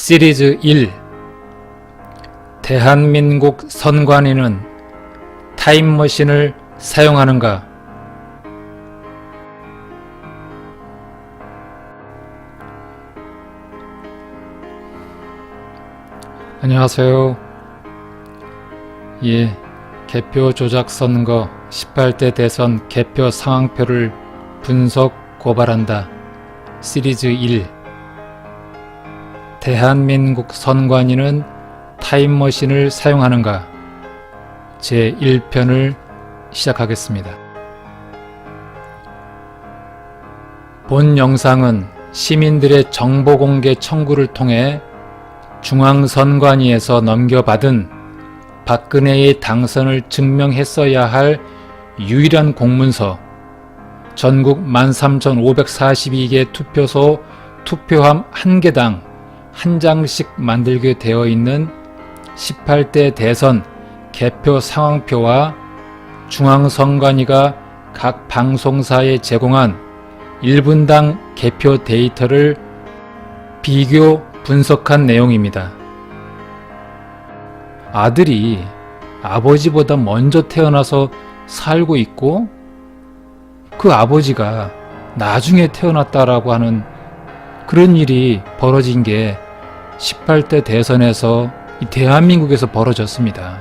시리즈 1 대한민국 선관위는 타임머신을 사용하는가? 안녕하세요. 개표 조작 선거 18대 대선 개표 상황표를 분석 고발한다. 시리즈 1 대한민국 선관위는 타임머신을 사용하는가? 제1편을 시작하겠습니다. 본 영상은 시민들의 정보공개 청구를 통해 중앙선관위에서 넘겨받은 박근혜의 당선을 증명했어야 할 유일한 공문서, 전국 13,542개 투표소 투표함 1개당 1장씩 만들게 되어 있는 18대 대선 개표 상황표와 중앙선관위가 각 방송사에 제공한 1분당 개표 데이터를 비교 분석한 내용입니다. 아들이 아버지보다 먼저 태어나서 살고 있고 그 아버지가 나중에 태어났다라고 하는 그런 일이 벌어진 게 18대 대선에서 대한민국에서 벌어졌습니다.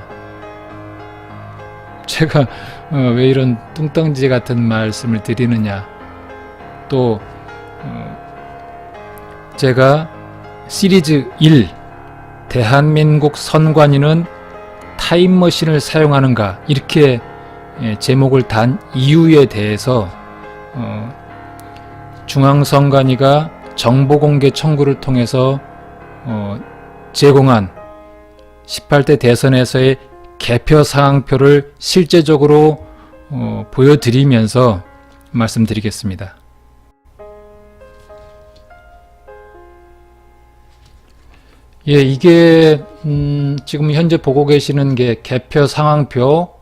제가 왜 이런 뚱딴지 같은 말씀을 드리느냐, 또 제가 시리즈 1 대한민국 선관위는 타임머신을 사용하는가 이렇게 제목을 단 이유에 대해서 중앙선관위가 정보공개 청구를 통해서 제공한 18대 대선에서의 개표 상황표를 실제적으로 보여드리면서 말씀드리겠습니다. 이게 지금 현재 보고 계시는 게 개표 상황표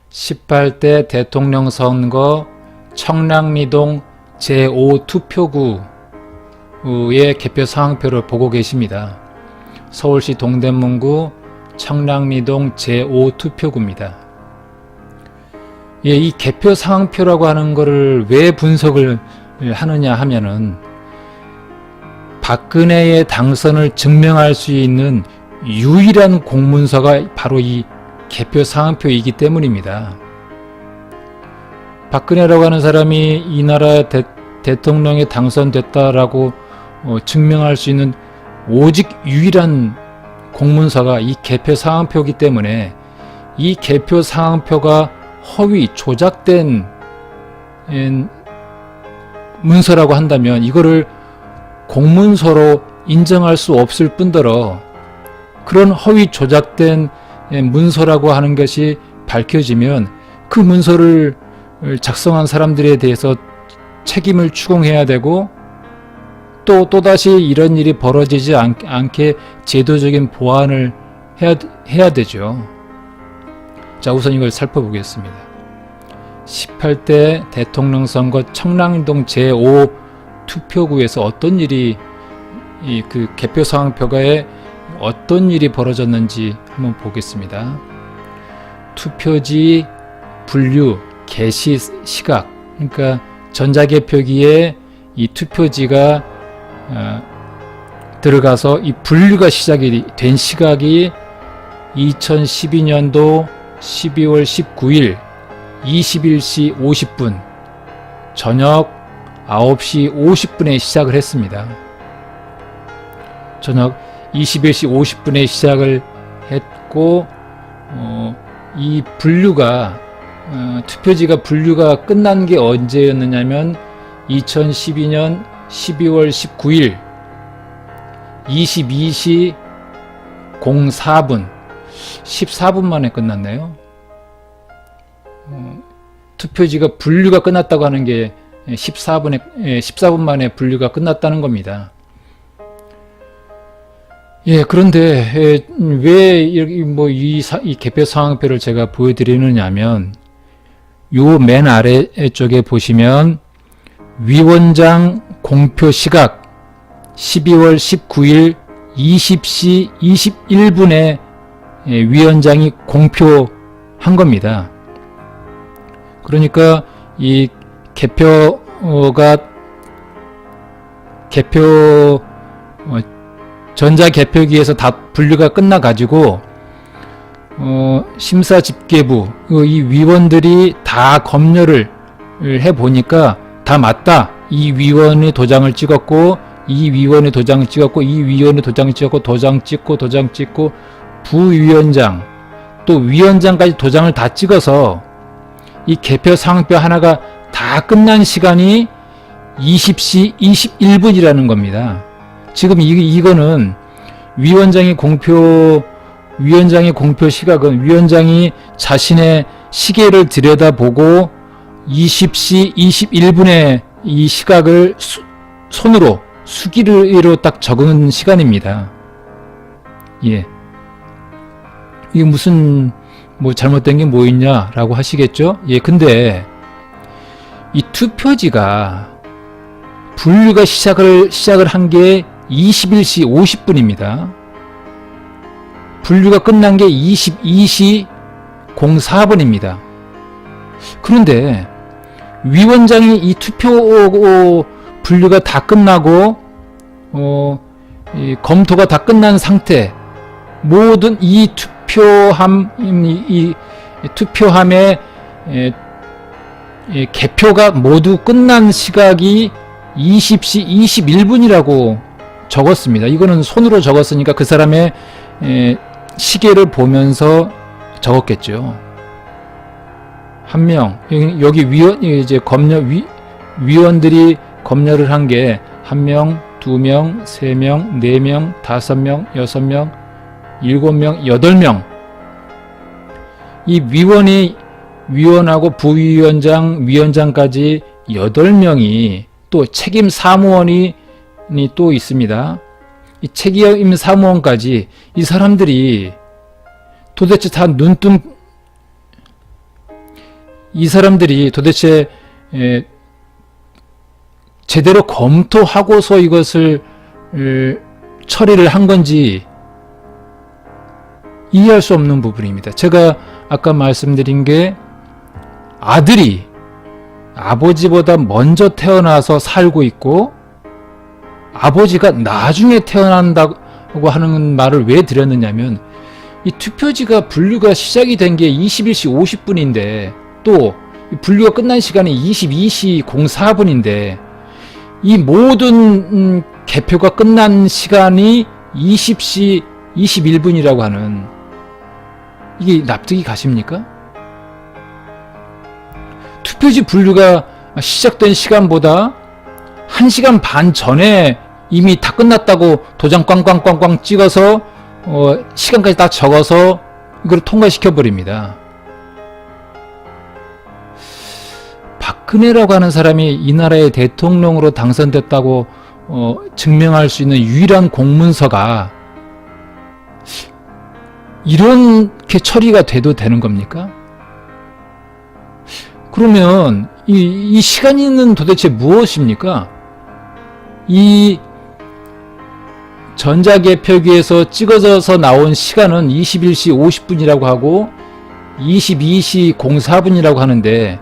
18대 대통령 선거 청량리동 제5투표구의 개표 상황표를 보고 계십니다. 서울시 동대문구 청량리동 제5투표구입니다. 이 개표 상황표라고 하는 것을 왜 분석을 하느냐 하면은 박근혜의 당선을 증명할 수 있는 유일한 공문서가 바로 이 개표 상황표이기 때문입니다. 박근혜라고 하는 사람이 이 나라 대통령에 당선됐다라고 증명할 수 있는 오직 유일한 공문서가 이 개표 상황표이기 때문에 이 개표 상황표가 허위 조작된 문서라고 한다면 이거를 공문서로 인정할 수 없을 뿐더러 그런 허위 조작된 문서라고 하는 것이 밝혀지면 그 문서를 작성한 사람들에 대해서 책임을 추궁해야 되고 또다시 이런 일이 벌어지지 않게 제도적인 보완을 해야 되죠. 자, 우선 이걸 살펴보겠습니다. 18대 대통령 선거 청량동 제5 투표구에서 어떤 일이 그 개표 상황표가에 어떤 일이 벌어졌는지 한번 보겠습니다. 투표지 분류 개시 시각, 그러니까 전자개표기에 이 투표지가 들어가서 이 분류가 시작이 된 시각이 2012년도 12월 19일 21시 50분 저녁 9시 50분에 시작을 했습니다. 저녁 21시 50분에 시작을 했고 이 분류가 투표지가 분류가 끝난 게 언제였느냐면 2012년 12월 19일 22시 04분 14분 만에 끝났네요. 투표지가 분류가 끝났다고 하는 게 14분 만에 분류가 끝났다는 겁니다. 그런데 왜 이 개표 상황표를 제가 보여드리느냐면 요 맨 아래 쪽에 보시면 위원장 공표 시각 12월 19일 20시 21분에 위원장이 공표한 겁니다. 그러니까 이 전자개표기에서 다 분류가 끝나가지고 심사집계부 이 위원들이 다 검열을 해보니까 다 맞다. 이 위원의 도장을 찍었고 이 위원의 도장을 찍었고 이 위원의 도장을 찍었고 도장 찍고 부위원장 또 위원장까지 도장을 다 찍어서 이 개표 상표 하나가 다 끝난 시간이 20시 21분이라는 겁니다. 지금 이거는 위원장의 공표 시각은 위원장이 자신의 시계를 들여다보고 20시 21분에 이 시각을 손으로 수기로 딱 적은 시간입니다. 예. 이게 무슨 뭐 잘못된 게 뭐 있냐라고 하시겠죠? 예, 근데 이 투표지가 분류가 시작을 한 게 21시 50분입니다. 분류가 끝난 게 22시 04분입니다. 그런데 위원장이 이 투표 분류가 다 끝나고 이 검토가 다 끝난 상태 모든 이 투표함의 개표가 모두 끝난 시각이 20시 21분이라고 적었습니다. 이거는 손으로 적었으니까 그 사람의 시계를 보면서 적었겠죠. 한 명, 여기 위원들이 검열을 한 게 한 명, 두 명, 세 명, 네 명, 다섯 명, 여섯 명, 일곱 명, 여덟 명. 이 위원하고 부위원장, 위원장까지 8명이 또 책임 사무원이 또 있습니다. 이 책임 사무원까지 이 사람들이 도대체 이 사람들이 도대체 제대로 검토하고서 이것을 처리를 한 건지 이해할 수 없는 부분입니다. 제가 아까 말씀드린 게 아들이 아버지보다 먼저 태어나서 살고 있고 아버지가 나중에 태어난다고 하는 말을 왜 드렸느냐면 이 투표지가 분류가 시작이 된 게 21시 50분인데 또 분류가 끝난 시간이 22시 04분인데 이 모든 개표가 끝난 시간이 20시 21분이라고 하는 이게 납득이 가십니까? 투표지 분류가 시작된 시간보다 1시간 반 전에 이미 다 끝났다고 도장 꽝꽝꽝꽝 찍어서 시간까지 다 적어서 이걸 통과시켜버립니다. 박근혜라고 하는 사람이 이 나라의 대통령으로 당선됐다고 증명할 수 있는 유일한 공문서가 이렇게 처리가 돼도 되는 겁니까? 그러면 이 시간은 도대체 무엇입니까? 이 전자개표기에서 찍어져서 나온 시간은 21시 50분이라고 하고 22시 04분이라고 하는데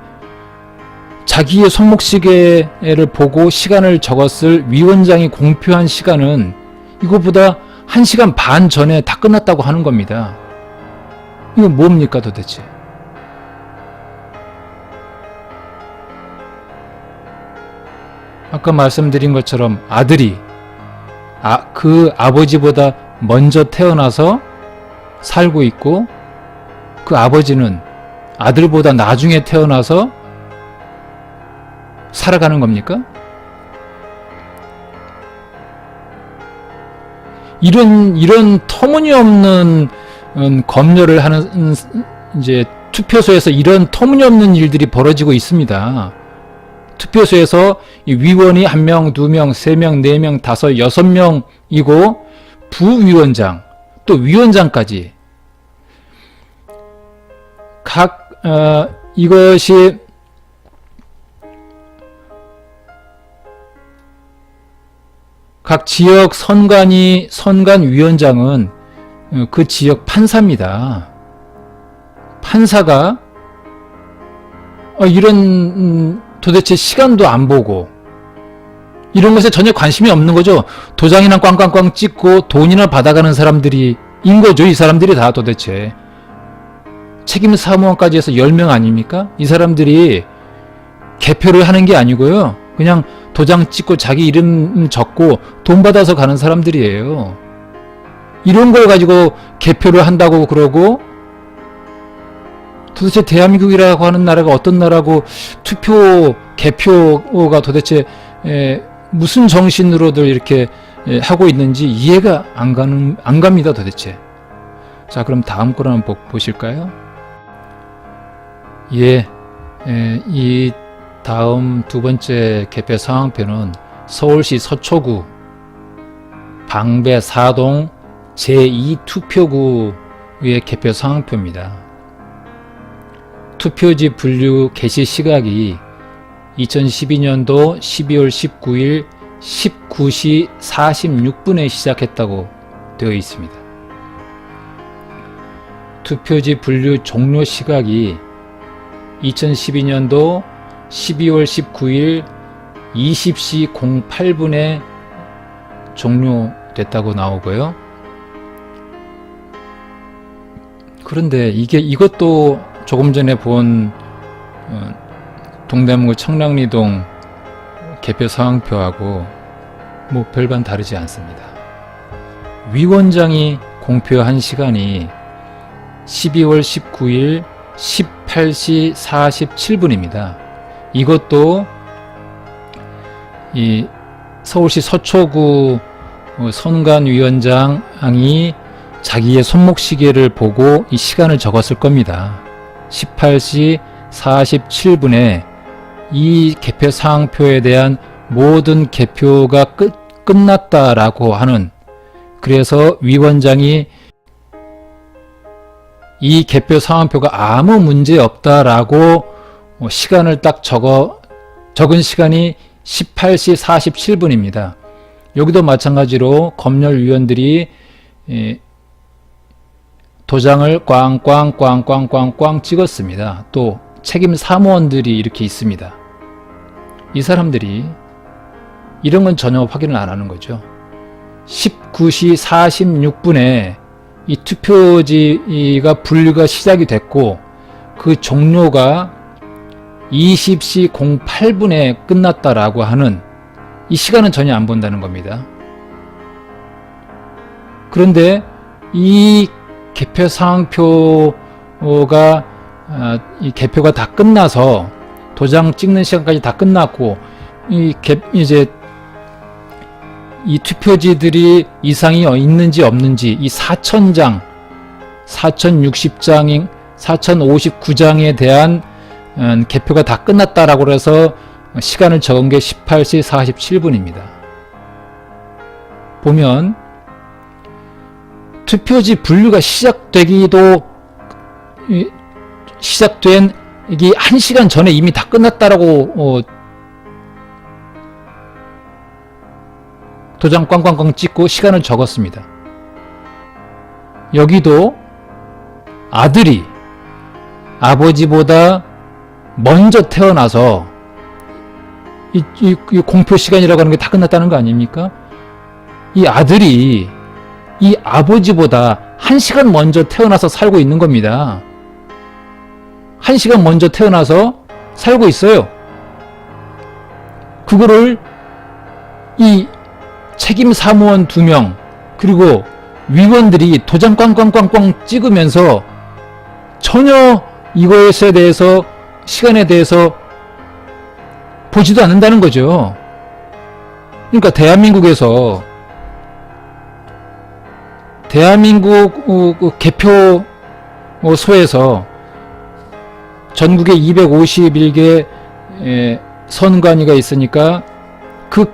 자기의 손목시계를 보고 시간을 적었을 위원장이 공표한 시간은 이거보다 1시간 반 전에 다 끝났다고 하는 겁니다. 이건 뭡니까 도대체? 아까 말씀드린 것처럼 아들이 그 아버지보다 먼저 태어나서 살고 있고 그 아버지는 아들보다 나중에 태어나서 살아가는 겁니까? 이런 터무니없는 검열을 하는 이제 투표소에서 이런 터무니없는 일들이 벌어지고 있습니다. 투표소에서 이 위원이 1명, 2명, 3명, 4명, 5, 6명이고 부위원장 또 위원장까지 이것이 각 지역 선관위원장은 그 지역 판사입니다. 판사가 이런 도대체 시간도 안 보고 이런 것에 전혀 관심이 없는 거죠. 도장이나 꽝꽝꽝 찍고 돈이나 받아가는 사람들이 인 거죠. 이 사람들이 다 도대체. 책임 사무원까지 해서 10명 아닙니까? 이 사람들이 개표를 하는 게 아니고요. 그냥 도장 찍고 자기 이름 적고 돈 받아서 가는 사람들이에요. 이런 걸 가지고 개표를 한다고 그러고 도대체 대한민국이라고 하는 나라가 어떤 나라고 개표가 도대체 무슨 정신으로들 이렇게 하고 있는지 이해가 안 갑니다, 도대체. 자, 그럼 다음 걸 한번 보실까요? 이 다음 두 번째 개표 상황표는 서울시 서초구 방배 4동 제2투표구의 개표 상황표입니다. 투표지 분류 개시 시각이 2012년도 12월 19일 19시 46분에 시작했다고 되어 있습니다. 투표지 분류 종료 시각이 2012년도 12월 19일 20시 08분에 종료됐다고 나오고요. 그런데 이것도 조금 전에 본 동대문구 청량리동 개표 상황표하고 뭐 별반 다르지 않습니다. 위원장이 공표한 시간이 12월 19일 18시 47분입니다. 이것도 이 서울시 서초구 선관위원장이 자기의 손목시계를 보고 이 시간을 적었을 겁니다. 18시 47분에 이 개표 사항표에 대한 모든 개표가 끝났다라고 하는, 그래서 위원장이 이 개표 상황표가 아무 문제 없다라고 시간을 딱 적은 시간이 18시 47분입니다. 여기도 마찬가지로 검열위원들이 도장을 꽝꽝꽝꽝꽝꽝 찍었습니다. 또 책임 사무원들이 이렇게 있습니다. 이 사람들이 이런 건 전혀 확인을 안 하는 거죠. 19시 46분에 이 투표지가 분류가 시작이 됐고 그 종료가 20시 08분에 끝났다라고 하는 이 시간은 전혀 안 본다는 겁니다. 그런데 이 개표 상황표가 이 개표가 다 끝나서 도장 찍는 시간까지 다 끝났고 이제 이 투표지들이 이상이 있는지 없는지 이 4,000장, 4,060장, 4,059장에 대한 개표가 다 끝났다라고 해서 시간을 적은 게 18시 47분입니다. 보면 투표지 분류가 시작된 이게 1시간 전에 이미 다 끝났다라고 도장 꽝꽝꽝 찍고 시간을 적었습니다. 여기도 아들이 아버지보다 먼저 태어나서 이 공표 시간이라고 하는 게 다 끝났다는 거 아닙니까? 이 아들이 이 아버지보다 1시간 먼저 태어나서 살고 있는 겁니다. 1시간 먼저 태어나서 살고 있어요. 그거를 이 책임 사무원 2명 그리고 위원들이 도장 꽝꽝꽝꽝 찍으면서 전혀 이것에 대해서 시간에 대해서 보지도 않는다는 거죠. 그러니까 대한민국에서 대한민국 개표소에서 전국에 251개 선관위가 있으니까 그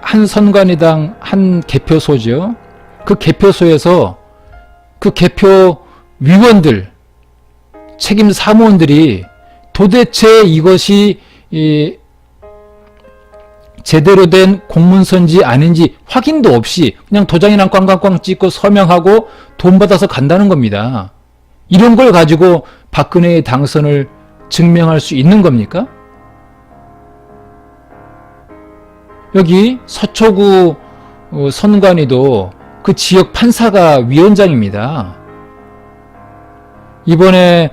한 선관위당 한 개표소죠. 그 개표소에서 그 개표 위원들, 책임 사무원들이 도대체 이것이 제대로 된 공문서인지 아닌지 확인도 없이 그냥 도장이랑 꽝꽝꽝 찍고 서명하고 돈 받아서 간다는 겁니다. 이런 걸 가지고 박근혜의 당선을 증명할 수 있는 겁니까? 여기 서초구 선관위도 그 지역 판사가 위원장입니다. 이번에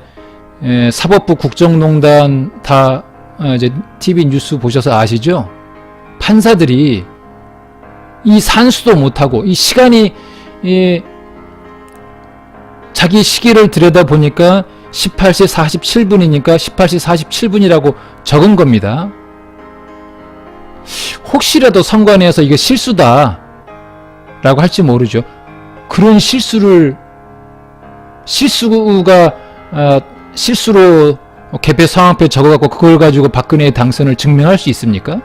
사법부 국정농단 다 이제 TV 뉴스 보셔서 아시죠? 판사들이 이 산수도 못하고 이 시간이 자기 시계를 들여다 보니까 18시 47분이니까 18시 47분이라고 적은 겁니다. 혹시라도 선관위에서 이게 실수다 라고 할지 모르죠. 그런 실수가 실수로 개표 상황표에 적어갖고 그걸 가지고 박근혜의 당선을 증명할 수 있습니까?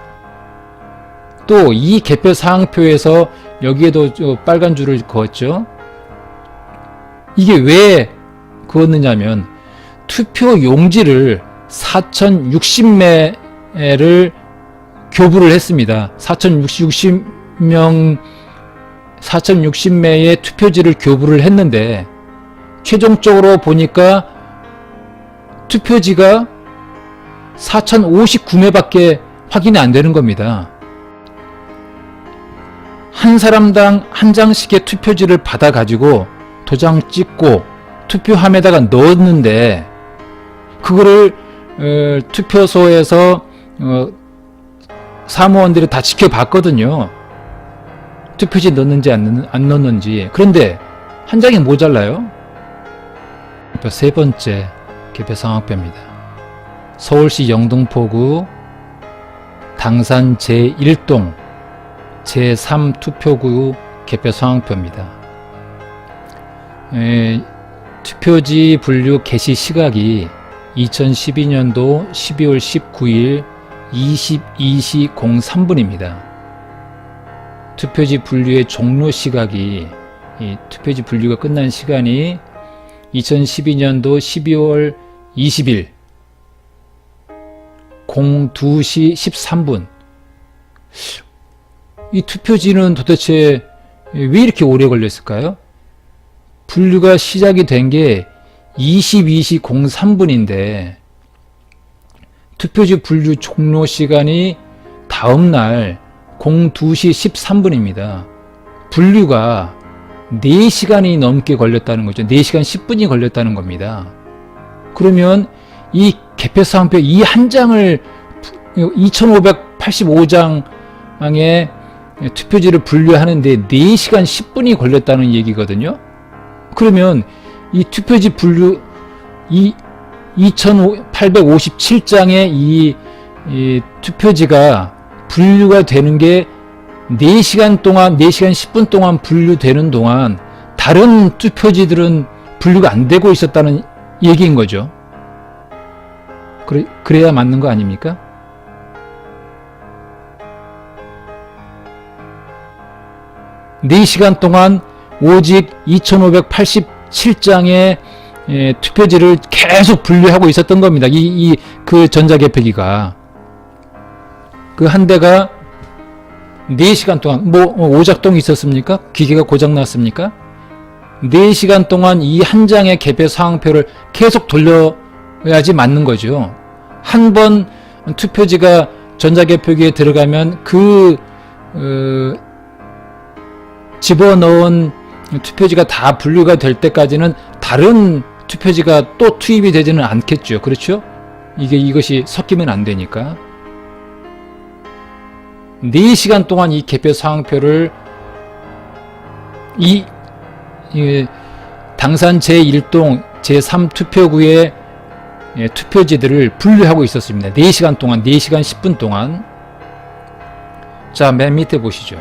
또 이 개표 상황표에서 여기에도 빨간 줄을 그었죠. 이게 왜 그었느냐면 투표 용지를 4,060매를 교부를 했습니다. 4,060매의 투표지를 교부를 했는데 최종적으로 보니까 투표지가 4,059매밖에 확인이 안 되는 겁니다. 한 사람당 한 장씩의 투표지를 받아 가지고 도장 찍고 투표함에다가 넣었는데 그거를 투표소에서 사무원들이 다 지켜봤거든요. 투표지 넣는지 안 넣는지. 그런데 한 장이 모자라요. 세 번째 개표 상황표입니다. 서울시 영등포구 당산 제1동 제3투표구 개표 상황표입니다. 투표지 분류 개시 시각이 2012년도 12월 19일 22시 03분입니다. 투표지 분류의 종료 시각이 투표지 분류가 끝난 시간이 2012년도 12월 20일 02시 13분. 이 투표지는 도대체 왜 이렇게 오래 걸렸을까요? 분류가 시작이 된 게 22시 03분인데 투표지 분류 종료 시간이 다음날 02시 13분입니다. 분류가 4시간이 넘게 걸렸다는 거죠. 4시간 10분이 걸렸다는 겁니다. 그러면 이 개표상표 이 한 장을 2585장의 투표지를 분류하는데 4시간 10분이 걸렸다는 얘기거든요. 그러면 이 투표지 분류 이 2857장의 이 투표지가 분류가 되는 게 4시간 동안 4시간 10분 동안 분류되는 동안 다른 투표지들은 분류가 안 되고 있었다는 얘기인 거죠. 그래야 맞는 거 아닙니까? 네 시간 동안 오직 2587장의 투표지를 계속 분류하고 있었던 겁니다. 그 전자개표기가. 그 한 대가 4시간 동안, 오작동이 있었습니까? 기계가 고장났습니까? 4시간 동안 이 한 장의 개표 상황표를 계속 돌려야지 맞는 거죠. 한 번 투표지가 전자개표기에 들어가면 집어넣은 투표지가 다 분류가 될 때까지는 다른 투표지가 또 투입이 되지는 않겠죠. 그렇죠? 이것이 섞이면 안 되니까. 4시간 동안 이 개표 상황표를 당산 제1동 제3투표구의 투표지들을 분류하고 있었습니다. 4시간 동안, 4시간 10분 동안. 자, 맨 밑에 보시죠.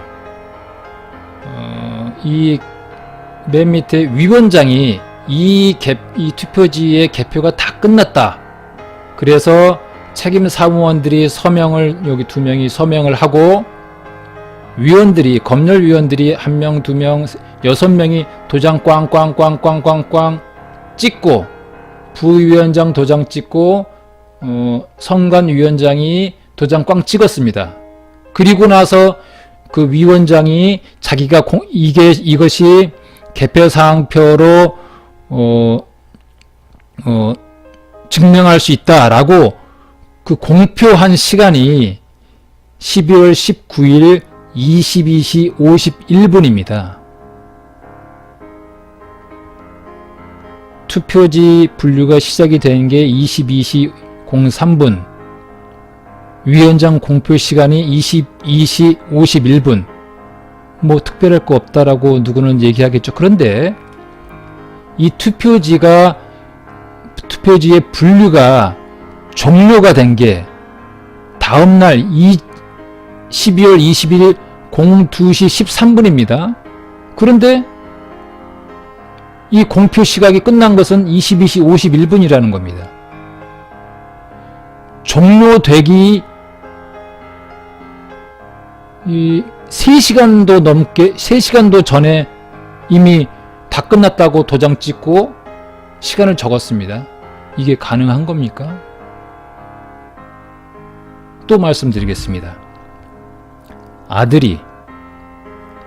이 맨 밑에 위원장이 이 투표지의 개표가 다 끝났다. 그래서 책임 사무원들이 서명을, 여기 2명이 서명을 하고, 검열위원들이 1명, 2명, 6명이 도장 꽝꽝꽝꽝꽝꽝 찍고, 부위원장 도장 찍고, 선관위원장이 도장 꽝 찍었습니다. 그리고 나서 그 위원장이 자기가 이것이 개표사항표로 증명할 수 있다라고 그 공표한 시간이 12월 19일 22시 51분입니다. 투표지 분류가 시작이 되는 게 22시 03분, 위원장 공표 시간이 22시 51분. 뭐 특별할 거 없다라고 누구는 얘기하겠죠. 그런데 이 투표지의 분류가 종료가 된 게 다음날 12월 21일 02시 13분입니다. 그런데 이 공표 시각이 끝난 것은 22시 51분이라는 겁니다. 종료되기 3시간도 전에 이미 다 끝났다고 도장 찍고 시간을 적었습니다. 이게 가능한 겁니까? 또 말씀드리겠습니다. 아들이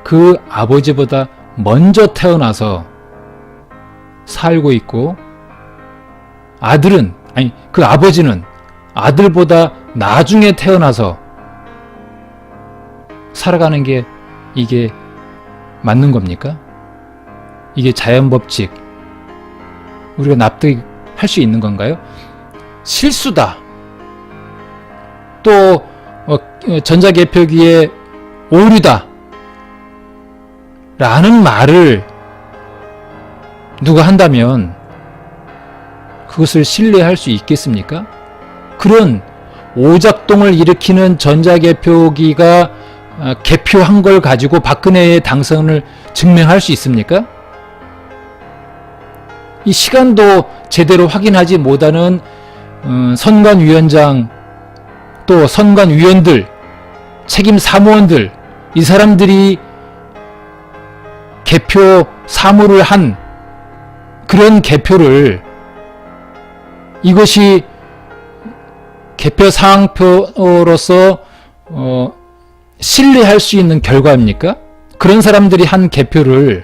그 아버지보다 먼저 태어나서 살고 있고, 그 아버지는 아들보다 나중에 태어나서 살아가는 게 이게 맞는 겁니까? 이게 자연법칙, 우리가 납득할 수 있는 건가요? 실수다. 또 전자개표기에 오류다 라는 말을 누가 한다면 그것을 신뢰할 수 있겠습니까? 그런 오작동을 일으키는 전자개표기가 개표한 걸 가지고 박근혜의 당선을 증명할 수 있습니까? 이 시간도 제대로 확인하지 못하는 선관위원장, 또 선관위원들, 책임 사무원들, 이 사람들이 개표 사무를 한 그런 개표를, 이것이 개표 사항표로서 신뢰할 수 있는 결과입니까? 그런 사람들이 한 개표를,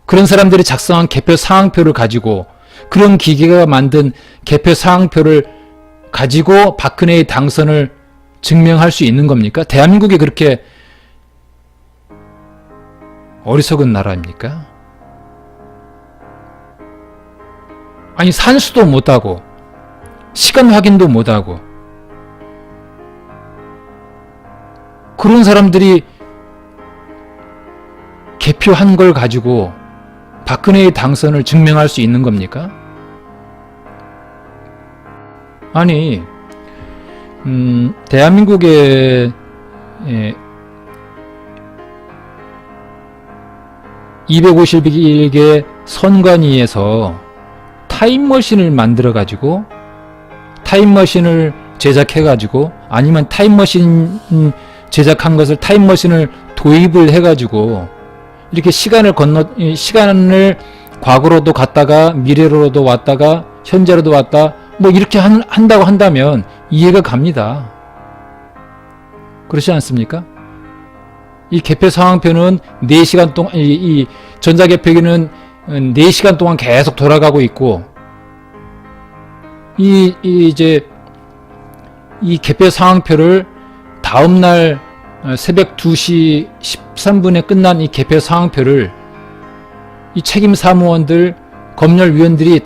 그런 사람들이 작성한 개표 사항표를 가지고, 그런 기계가 만든 개표 사항표를 가지고 박근혜의 당선을 증명할 수 있는 겁니까? 대한민국이 그렇게 어리석은 나라입니까? 아니, 산수도 못하고 시간 확인도 못하고 그런 사람들이 개표한 걸 가지고 박근혜의 당선을 증명할 수 있는 겁니까? 아니, 대한민국의 251개 선관위에서 타임머신을 만들어 가지고, 타임머신을 제작해 가지고, 아니면 타임머신 제작한 것을 타임머신을 도입을 해 가지고 이렇게 시간을 과거로도 갔다가 미래로도 왔다가 현재로도 왔다, 뭐 이렇게 한다고 한다면 이해가 갑니다. 그렇지 않습니까? 이 개표 상황표는 4시간 동안, 이 전자개표기는 4시간 동안 계속 돌아가고 있고, 이제 이 개표 상황표를 다음날 새벽 2시 13분에 끝난 이 개표 상황표를 이 책임 사무원들, 검열위원들이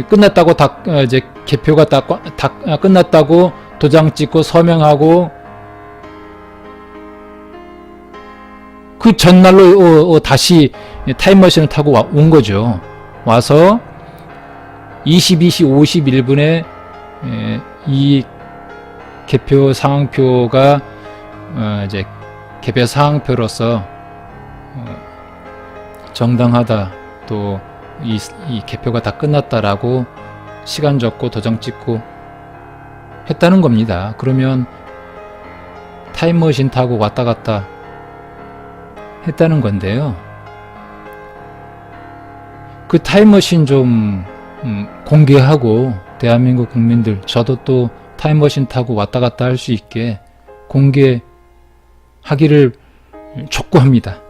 끝났다고 이제 개표가 다 끝났다고 도장 찍고 서명하고, 그 전날로 다시 타임머신을 타고 온 거죠. 와서 22시 51분에 이 개표 상황표가 이제 개표 상황표로서 정당하다, 또 이 개표가 다 끝났다라고 시간 적고 도장 찍고 했다는 겁니다. 그러면 타임머신 타고 왔다 갔다 했다는 건데요. 그 타임머신 좀 공개하고 대한민국 국민들, 저도 또 타임머신 타고 왔다 갔다 할 수 있게 공개하기를 촉구합니다.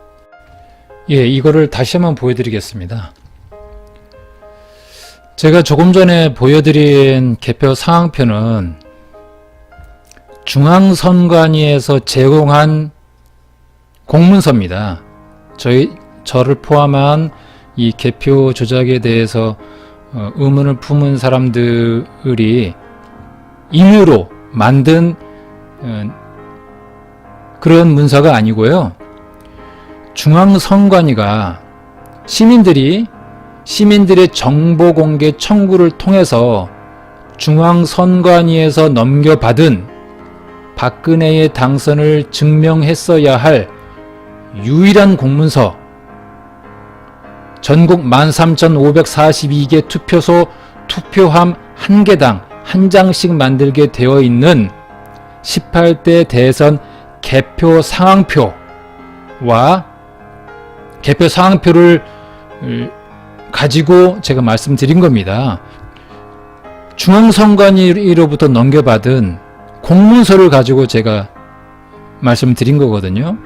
예, 이거를 다시 한번 보여드리겠습니다. 제가 조금 전에 보여드린 개표 상황표는 중앙선관위에서 제공한 공문서입니다. 저를 포함한 이 개표 조작에 대해서 의문을 품은 사람들이 임의로 만든 그런 문서가 아니고요. 중앙선관위가 시민들의 정보 공개 청구를 통해서 중앙선관위에서 넘겨받은 박근혜의 당선을 증명했어야 할 유일한 공문서, 전국 13,542개 투표소 투표함 1개당 1장씩 만들게 되어 있는 18대 대선 개표 상황표와 개표 상황표를 가지고 제가 말씀드린 겁니다. 중앙선관위로부터 넘겨받은 공문서를 가지고 제가 말씀드린 거거든요.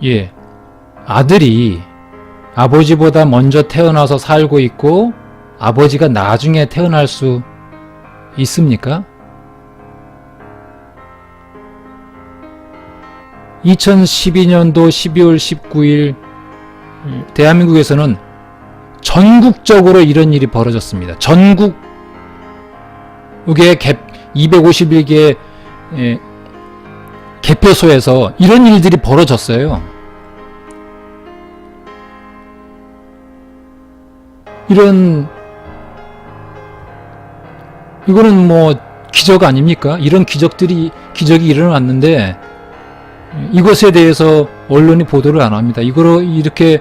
예, 아들이 아버지보다 먼저 태어나서 살고 있고 아버지가 나중에 태어날 수 있습니까? 2012년도 12월 19일 대한민국에서는 전국적으로 이런 일이 벌어졌습니다. 전국의 251개 개표소에서 이런 일들이 벌어졌어요. 이거는 뭐 기적 아닙니까? 이런 기적이 일어났는데 이것에 대해서 언론이 보도를 안 합니다. 이렇게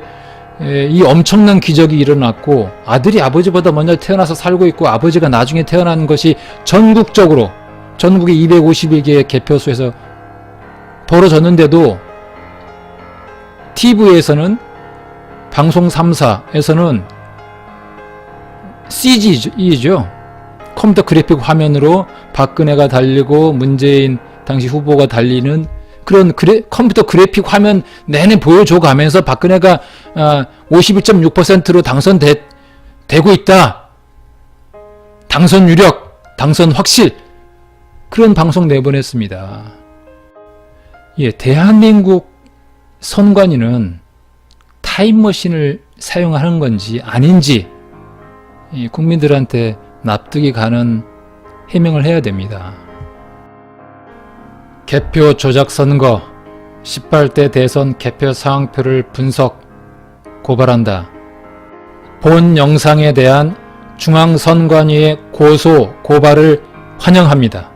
이 엄청난 기적이 일어났고 아들이 아버지보다 먼저 태어나서 살고 있고 아버지가 나중에 태어난 것이 전국의 251개의 개표소에서 벌어졌는데도 TV에서는 방송 3사에서는 CG이죠. 컴퓨터 그래픽 화면으로 박근혜가 달리고 문재인 당시 후보가 달리는 그런 컴퓨터 그래픽 화면 내내 보여줘 가면서 박근혜가 51.6%로 당선되고 있다. 당선 유력, 당선 확실. 그런 방송 내보냈습니다. 예, 대한민국 선관위는 타임머신을 사용하는 건지 아닌지 국민들한테 납득이 가는 해명을 해야 됩니다. 개표 조작 선거 18대 대선 개표 상황표를 분석 고발한다. 본 영상에 대한 중앙선관위의 고소 고발을 환영합니다.